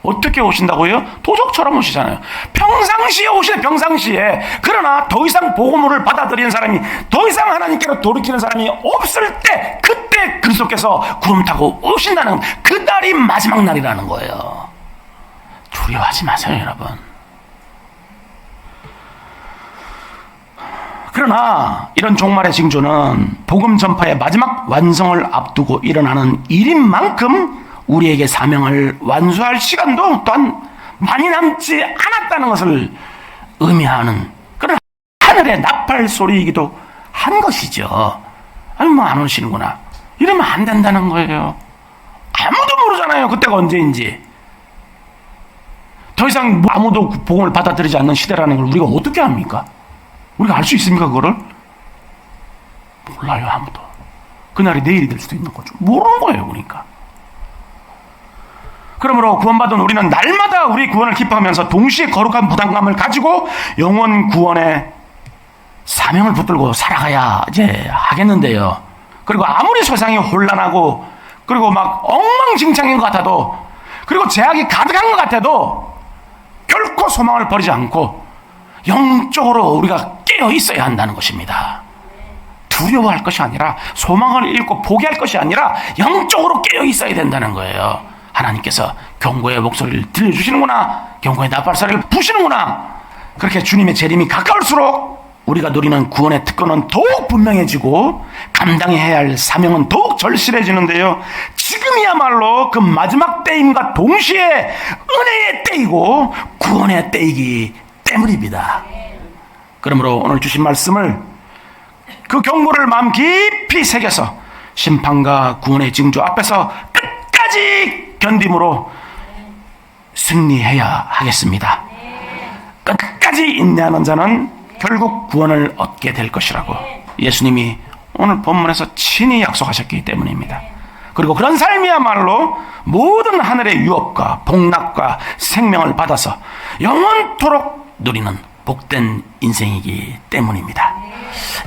어떻게 오신다고요? 도적처럼 오시잖아요. 평상시에 오시네, 평상시에. 그러나 더 이상 복음을 받아들이는 사람이, 더 이상 하나님께로 돌이키는 사람이 없을 때, 그때 그리스도께서 구름 타고 오신다는 그 날이 마지막 날이라는 거예요. 두려워하지 마세요, 여러분. 그러나 이런 종말의 징조는 복음 전파의 마지막 완성을 앞두고 일어나는 일인 만큼 우리에게 사명을 완수할 시간도 또한 많이 남지 않았다는 것을 의미하는 그런 하늘의 나팔 소리이기도 한 것이죠. 안 오시는구나. 이러면 안 된다는 거예요. 아무도 모르잖아요. 그때가 언제인지. 더 이상 아무도 복음을 받아들이지 않는 시대라는 걸 우리가 어떻게 합니까? 우리가 알 수 있습니까, 그거를? 몰라요, 아무도. 그날이 내일이 될 수도 있는 거죠. 모르는 거예요, 그러니까. 그러므로 구원받은 우리는 날마다 우리 구원을 기뻐하면서 동시에 거룩한 부담감을 가지고 영원 구원의 사명을 붙들고 살아가야 이제 하겠는데요. 그리고 아무리 세상이 혼란하고 그리고 막 엉망진창인 것 같아도 그리고 제약이 가득한 것 같아도 결코 소망을 버리지 않고 영적으로 우리가 깨어 있어야 한다는 것입니다. 두려워할 것이 아니라 소망을 잃고 포기할 것이 아니라 영적으로 깨어 있어야 된다는 거예요. 하나님께서 경고의 목소리를 들려주시는구나. 경고의 나팔소리를 부시는구나. 그렇게 주님의 재림이 가까울수록 우리가 누리는 구원의 특권은 더욱 분명해지고 감당해야 할 사명은 더욱 절실해지는데요. 지금이야말로 그 마지막 때임과 동시에 은혜의 때이고 구원의 때이기 때문입니다. 그러므로 오늘 주신 말씀을 그 경고를 마음 깊이 새겨서 심판과 구원의 징조 앞에서 끝까지 견딤으로 승리해야 하겠습니다. 끝까지 인내하는 자는 결국 구원을 얻게 될 것이라고 예수님이 오늘 본문에서 친히 약속하셨기 때문입니다. 그리고 그런 삶이야말로 모든 하늘의 유업과 복락과 생명을 받아서 영원토록 누리는 복된 인생이기 때문입니다.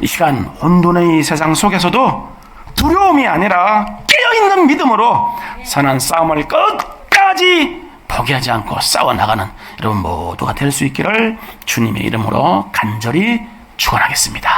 이 시간 혼돈의 이 세상 속에서도 두려움이 아니라 깨어있는 믿음으로 선한 싸움을 끝까지 포기하지 않고 싸워나가는 여러분 모두가 될 수 있기를 주님의 이름으로 간절히 축원하겠습니다.